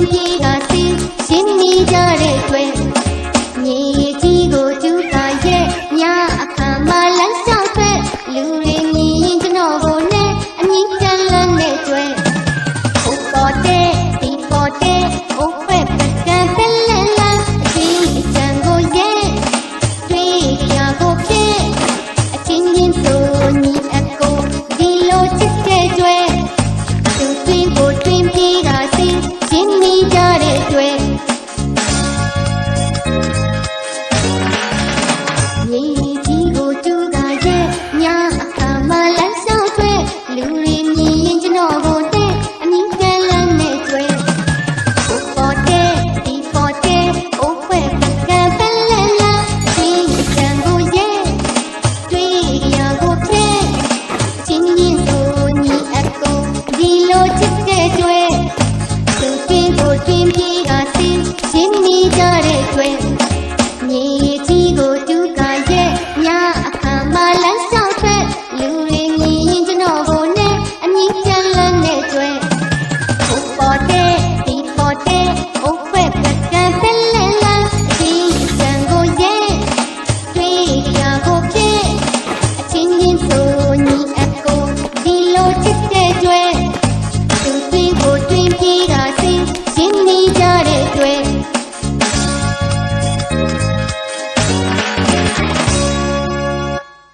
င်ပြေကစီရှင်းနေကြတဲ့တွေ့မြေကြီးကိုကျူးခါရဲ့ညအခါမှလမ်းလျှောက်ထွက်လူတွေမြင်ရင်ကျွန်တော်ကိုနဲ့အမြင့်တမ်းလမ်းနဲ့တွေ့ဟိုပေါ်တဲ့ဒီပေါ်တဲ့ဟိုဖက်ပတ်ကန်ပလဲလမ်းအချင်းအချမ်းကိုရဲ့တွေ့ရကိုဖြစ်အချင်းချင်းဆိုညီအကိုဒီလိုချစ်တဲ့တွေ့သူတွင်ကိုတွင်ပြေကစီရှင်းနေကြတဲ့တွေ့မြေကြီးကိုတူးကရဲ့ညအခါမှလမ်းလျှောက်ထွက်လူတွေမြင်ရင်ကျွန်တော်ကိုတဲ့အမြင့်တမ်းလမ်းနဲ့တွေ့ဟိုပေါ်တဲ့ဒီပေါ်တဲ့ဟိုဖက်ပတ်ကန်ပလဲလမ်းဒီအချမ်းကိုရဲ့တွေ့ရကိုဖြစ်ချင်းရင်ဆိုညီအကိုဒီလိုချစ်